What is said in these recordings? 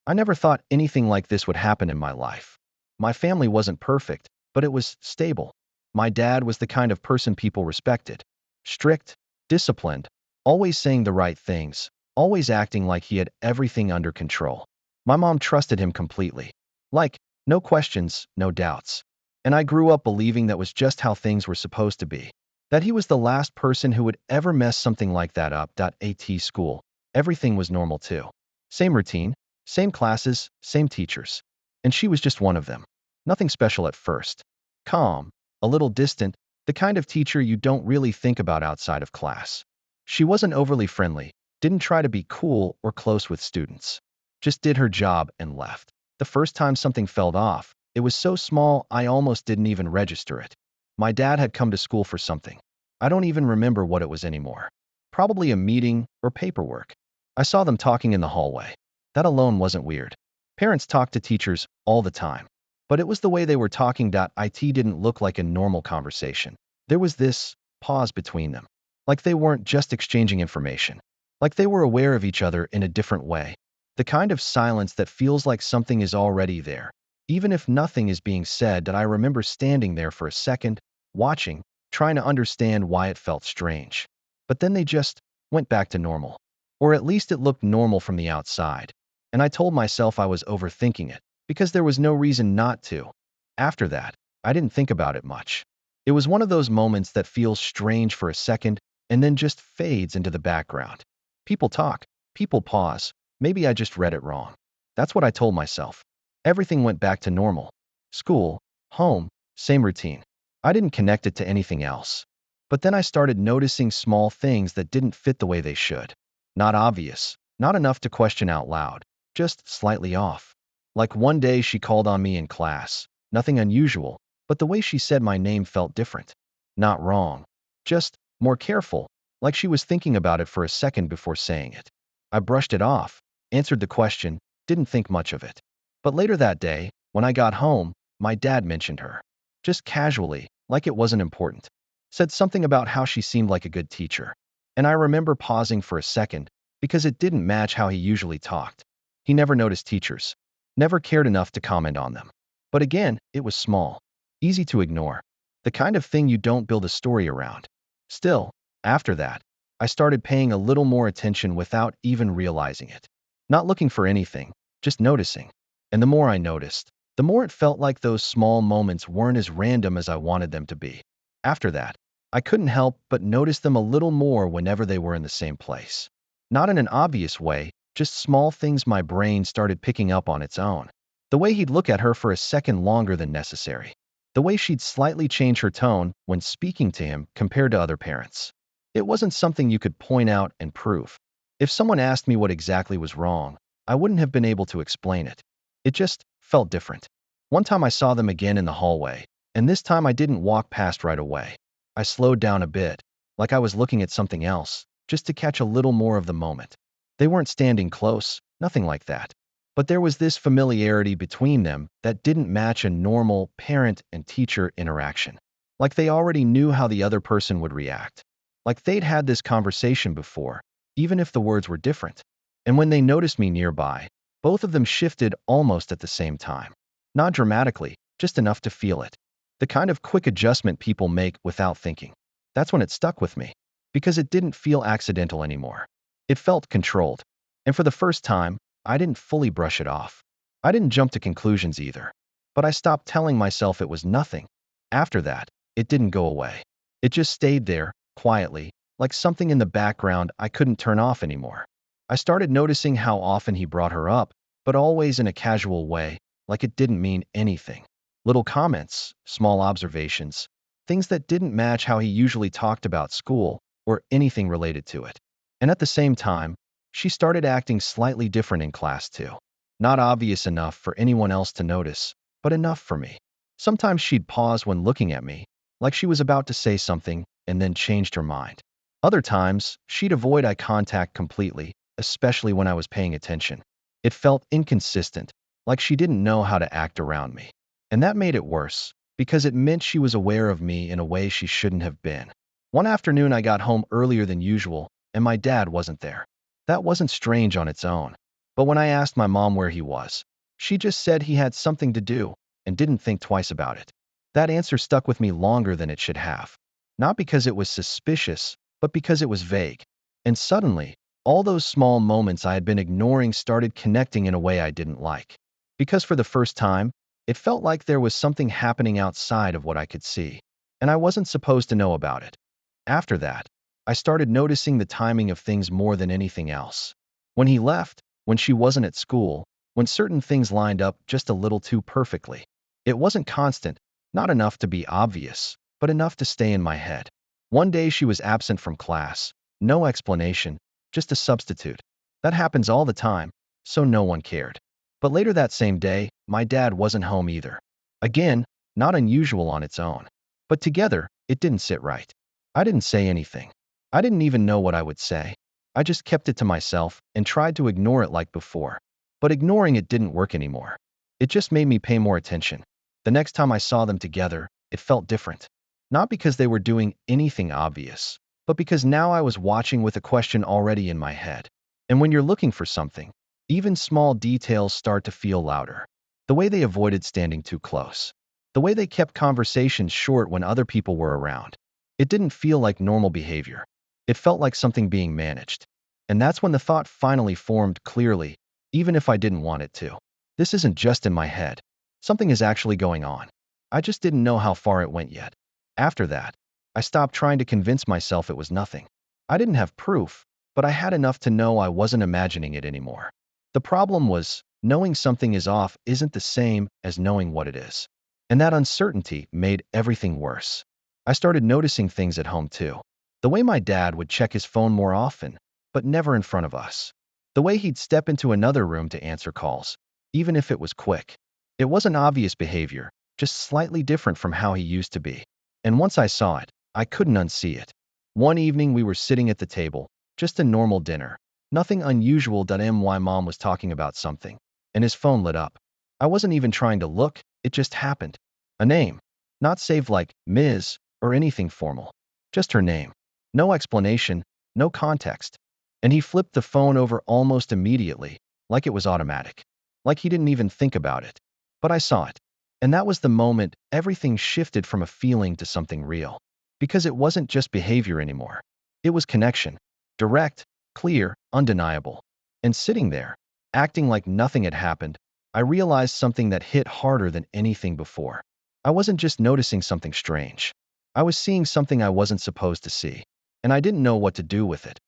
I never thought anything like this would happen in my life. My family wasn't perfect, but it was stable. My dad was the kind of person people respected. Strict, disciplined, always saying the right things, always acting like he had everything under control. My mom trusted him completely. Like, no questions, no doubts. And I grew up believing that was just how things were supposed to be. That he was the last person who would ever mess something like that up. At school, everything was normal too. Same routine, same classes, same teachers. And she was just one of them. Nothing special at first. Calm, a little distant, the kind of teacher you don't really think about outside of class. She wasn't overly friendly, didn't try to be cool or close with students. Just did her job and left. The first time something fell off, it was so small I almost didn't even register it. My dad had come to school for something. I don't even remember what it was anymore. Probably a meeting or paperwork. I saw them talking in the hallway. That alone wasn't weird. Parents talk to teachers all the time. But it was the way they were talking. It didn't look like a normal conversation. There was this pause between them. Like they weren't just exchanging information. Like they were aware of each other in a different way. The kind of silence that feels like something is already there. Even if nothing is being said. That I remember standing there for a second, watching, trying to understand why it felt strange. But then they just went back to normal. Or at least it looked normal from the outside. And I told myself I was overthinking it, because there was no reason not to. After that, I didn't think about it much. It was one of those moments that feels strange for a second and then just fades into the background. People talk, people pause. Maybe I just read it wrong. That's what I told myself. Everything went back to normal. School, home, same routine. I didn't connect it to anything else. But then I started noticing small things that didn't fit the way they should. Not obvious, not enough to question out loud, just slightly off. Like one day she called on me in class. Nothing unusual, but the way she said my name felt different. Not wrong, just more careful, like she was thinking about it for a second before saying it. I brushed it off, answered the question, didn't think much of it. But later that day, when I got home, my dad mentioned her. Just casually, like it wasn't important. Said something about how she seemed like a good teacher. And I remember pausing for a second, because it didn't match how he usually talked. He never noticed teachers. Never cared enough to comment on them. But again, it was small. Easy to ignore. The kind of thing you don't build a story around. Still, after that, I started paying a little more attention without even realizing it. Not looking for anything, just noticing. And the more I noticed, the more it felt like those small moments weren't as random as I wanted them to be. After that, I couldn't help but notice them a little more whenever they were in the same place. Not in an obvious way, just small things my brain started picking up on its own. The way he'd look at her for a second longer than necessary. The way she'd slightly change her tone when speaking to him compared to other parents. It wasn't something you could point out and prove. If someone asked me what exactly was wrong, I wouldn't have been able to explain it. It just felt different. One time I saw them again in the hallway, and this time I didn't walk past right away. I slowed down a bit, like I was looking at something else, just to catch a little more of the moment. They weren't standing close, nothing like that. But there was this familiarity between them that didn't match a normal parent and teacher interaction. Like they already knew how the other person would react. Like they'd had this conversation before, even if the words were different. And when they noticed me nearby, both of them shifted almost at the same time. Not dramatically, just enough to feel it. The kind of quick adjustment people make without thinking. That's when it stuck with me. Because it didn't feel accidental anymore. It felt controlled. And for the first time, I didn't fully brush it off. I didn't jump to conclusions either. But I stopped telling myself it was nothing. After that, it didn't go away. It just stayed there, quietly, like something in the background I couldn't turn off anymore. I started noticing how often he brought her up, but always in a casual way, like it didn't mean anything. Little comments, small observations, things that didn't match how he usually talked about school or anything related to it. And at the same time, she started acting slightly different in class too. Not obvious enough for anyone else to notice, but enough for me. Sometimes she'd pause when looking at me, like she was about to say something, and then changed her mind. Other times, she'd avoid eye contact completely, especially when I was paying attention. It felt inconsistent, like she didn't know how to act around me. And that made it worse, because it meant she was aware of me in a way she shouldn't have been. One afternoon I got home earlier than usual, and my dad wasn't there. That wasn't strange on its own. But when I asked my mom where he was, she just said he had something to do and didn't think twice about it. That answer stuck with me longer than it should have. Not because it was suspicious, but because it was vague. And suddenly, all those small moments I had been ignoring started connecting in a way I didn't like. Because for the first time, it felt like there was something happening outside of what I could see, and I wasn't supposed to know about it. After that, I started noticing the timing of things more than anything else. When he left, when she wasn't at school, when certain things lined up just a little too perfectly. It wasn't constant, not enough to be obvious, but enough to stay in my head. One day she was absent from class. No explanation, just a substitute. That happens all the time, so no one cared. But later that same day, my dad wasn't home either. Again, not unusual on its own. But together, it didn't sit right. I didn't say anything. I didn't even know what I would say. I just kept it to myself and tried to ignore it like before. But ignoring it didn't work anymore. It just made me pay more attention. The next time I saw them together, it felt different. Not because they were doing anything obvious, but because now I was watching with a question already in my head. And when you're looking for something, even small details start to feel louder. The way they avoided standing too close. The way they kept conversations short when other people were around. It didn't feel like normal behavior. It felt like something being managed. And that's when the thought finally formed clearly, even if I didn't want it to. This isn't just in my head. Something is actually going on. I just didn't know how far it went yet. After that, I stopped trying to convince myself it was nothing. I didn't have proof, but I had enough to know I wasn't imagining it anymore. The problem was, knowing something is off isn't the same as knowing what it is. And that uncertainty made everything worse. I started noticing things at home too. The way my dad would check his phone more often, but never in front of us. The way he'd step into another room to answer calls, even if it was quick. It wasn't obvious behavior, just slightly different from how he used to be. And once I saw it, I couldn't unsee it. One evening we were sitting at the table, just a normal dinner. Nothing unusual. My mom was talking about something, and his phone lit up. I wasn't even trying to look, it just happened. A name. Not saved like Ms. or anything formal. Just her name. No explanation, no context. And he flipped the phone over almost immediately, like it was automatic. Like he didn't even think about it. But I saw it. And that was the moment everything shifted from a feeling to something real. Because it wasn't just behavior anymore. It was connection. Direct, clear, undeniable. And sitting there, acting like nothing had happened, I realized something that hit harder than anything before. I wasn't just noticing something strange. I was seeing something I wasn't supposed to see. And I didn't know what to do with it.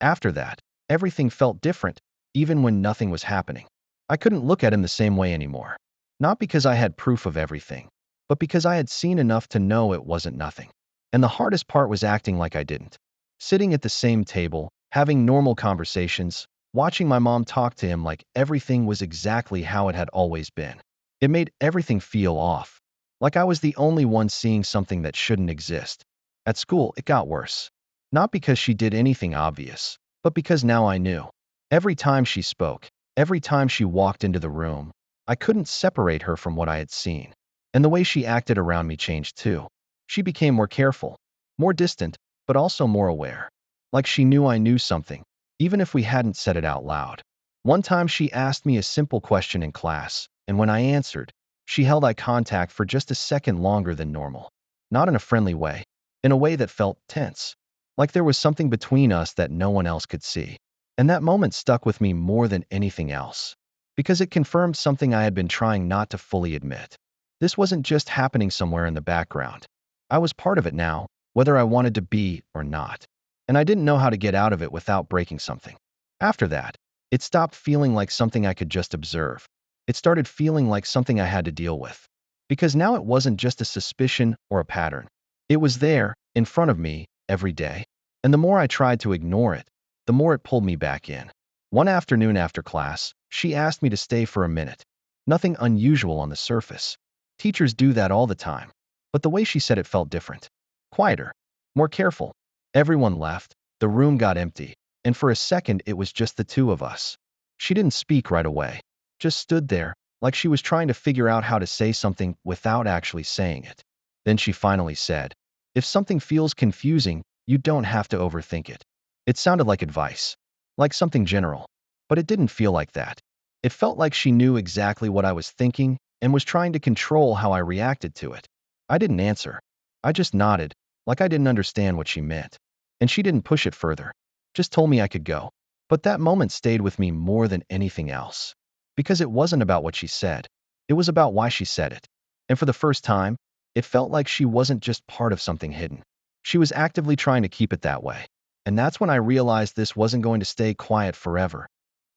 After that, everything felt different, even when nothing was happening. I couldn't look at him the same way anymore. Not because I had proof of everything, but because I had seen enough to know it wasn't nothing. And the hardest part was acting like I didn't. Sitting at the same table, having normal conversations, watching my mom talk to him like everything was exactly how it had always been. It made everything feel off. Like I was the only one seeing something that shouldn't exist. At school, it got worse. Not because she did anything obvious, but because now I knew. Every time she spoke, every time she walked into the room, I couldn't separate her from what I had seen. And the way she acted around me changed too. She became more careful, more distant, but also more aware. Like she knew I knew something, even if we hadn't said it out loud. One time she asked me a simple question in class, and when I answered, she held eye contact for just a second longer than normal. Not in a friendly way, in a way that felt tense. Like there was something between us that no one else could see. And that moment stuck with me more than anything else. Because it confirmed something I had been trying not to fully admit. This wasn't just happening somewhere in the background. I was part of it now, whether I wanted to be or not. And I didn't know how to get out of it without breaking something. After that, it stopped feeling like something I could just observe. It started feeling like something I had to deal with. Because now it wasn't just a suspicion or a pattern. It was there, in front of me, every day. And the more I tried to ignore it, the more it pulled me back in. One afternoon after class, she asked me to stay for a minute. Nothing unusual on the surface. Teachers do that all the time. But the way she said it felt different. Quieter. More careful. Everyone left. The room got empty. And for a second, it was just the two of us. She didn't speak right away. Just stood there, like she was trying to figure out how to say something without actually saying it. Then she finally said, "If something feels confusing, you don't have to overthink it." It sounded like advice. Like something general. But it didn't feel like that. It felt like she knew exactly what I was thinking and was trying to control how I reacted to it. I didn't answer. I just nodded, like I didn't understand what she meant. And she didn't push it further, just told me I could go. But that moment stayed with me more than anything else. Because it wasn't about what she said. It was about why she said it. And for the first time, it felt like she wasn't just part of something hidden. She was actively trying to keep it that way. And that's when I realized this wasn't going to stay quiet forever.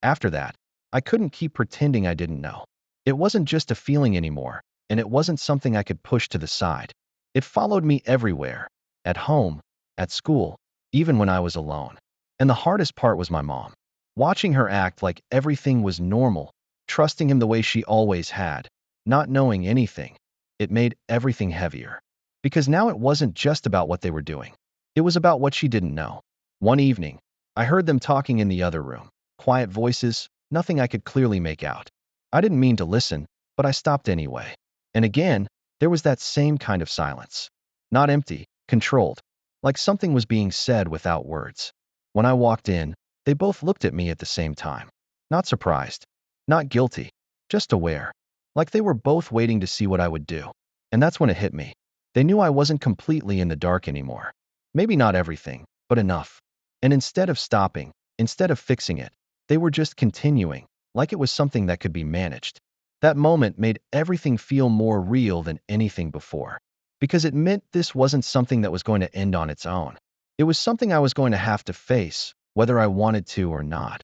After that, I couldn't keep pretending I didn't know. It wasn't just a feeling anymore, and it wasn't something I could push to the side. It followed me everywhere, at home, at school, even when I was alone. And the hardest part was my mom. Watching her act like everything was normal, trusting him the way she always had, not knowing anything, it made everything heavier. Because now it wasn't just about what they were doing. It was about what she didn't know. One evening, I heard them talking in the other room. Quiet voices, nothing I could clearly make out. I didn't mean to listen, but I stopped anyway. And again, there was that same kind of silence. Not empty, controlled, like something was being said without words. When I walked in, they both looked at me at the same time. Not surprised, not guilty, just aware. Like they were both waiting to see what I would do. And that's when it hit me. They knew I wasn't completely in the dark anymore. Maybe not everything, but enough. And instead of stopping, instead of fixing it, they were just continuing, like it was something that could be managed. That moment made everything feel more real than anything before. Because it meant this wasn't something that was going to end on its own. It was something I was going to have to face, whether I wanted to or not.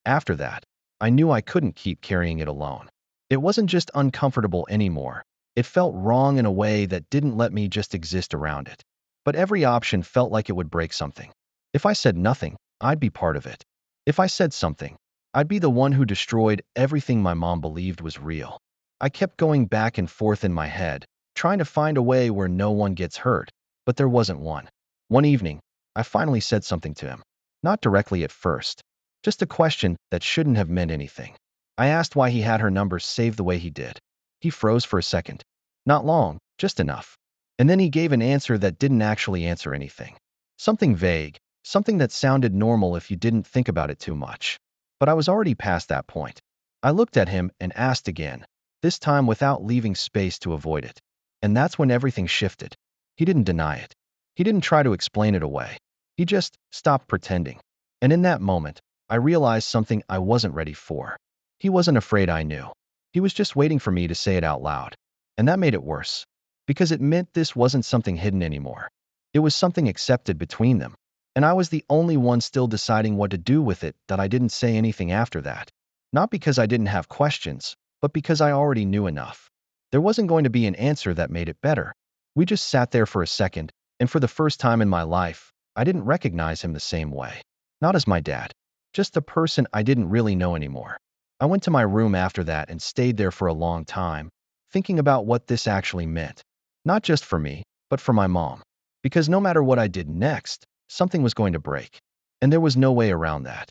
After that, I knew I couldn't keep carrying it alone. It wasn't just uncomfortable anymore. It felt wrong in a way that didn't let me just exist around it. But every option felt like it would break something. If I said nothing, I'd be part of it. If I said something, I'd be the one who destroyed everything my mom believed was real. I kept going back and forth in my head, trying to find a way where no one gets hurt, but there wasn't one. One evening, I finally said something to him. Not directly at first, just a question that shouldn't have meant anything. I asked why he had her number saved the way he did. He froze for a second. Not long, just enough. And then he gave an answer that didn't actually answer anything. Something vague, something that sounded normal if you didn't think about it too much. But I was already past that point. I looked at him and asked again, this time without leaving space to avoid it. And that's when everything shifted. He didn't deny it. He didn't try to explain it away. He just stopped pretending. And in that moment, I realized something I wasn't ready for. He wasn't afraid I knew. He was just waiting for me to say it out loud. And that made it worse. Because it meant this wasn't something hidden anymore. It was something accepted between them. And I was the only one still deciding what to do with it. That I didn't say anything after that. Not because I didn't have questions, but because I already knew enough. There wasn't going to be an answer that made it better. We just sat there for a second, and for the first time in my life, I didn't recognize him the same way. Not as my dad. Just a person I didn't really know anymore. I went to my room after that and stayed there for a long time, thinking about what this actually meant. Not just for me, but for my mom. Because no matter what I did next, something was going to break. And there was no way around that.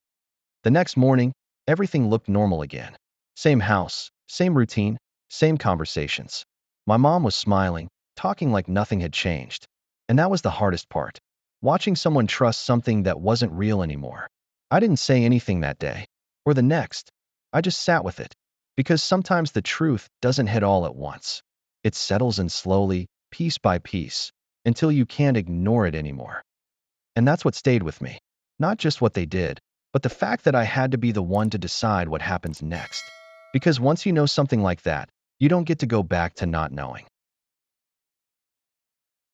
The next morning, everything looked normal again. Same house, same routine, same conversations. My mom was smiling, talking like nothing had changed. And that was the hardest part. Watching someone trust something that wasn't real anymore. I didn't say anything that day, or the next. I just sat with it. Because sometimes the truth doesn't hit all at once. It settles in slowly, piece by piece, until you can't ignore it anymore. And that's what stayed with me. Not just what they did, but the fact that I had to be the one to decide what happens next. Because once you know something like that, you don't get to go back to not knowing.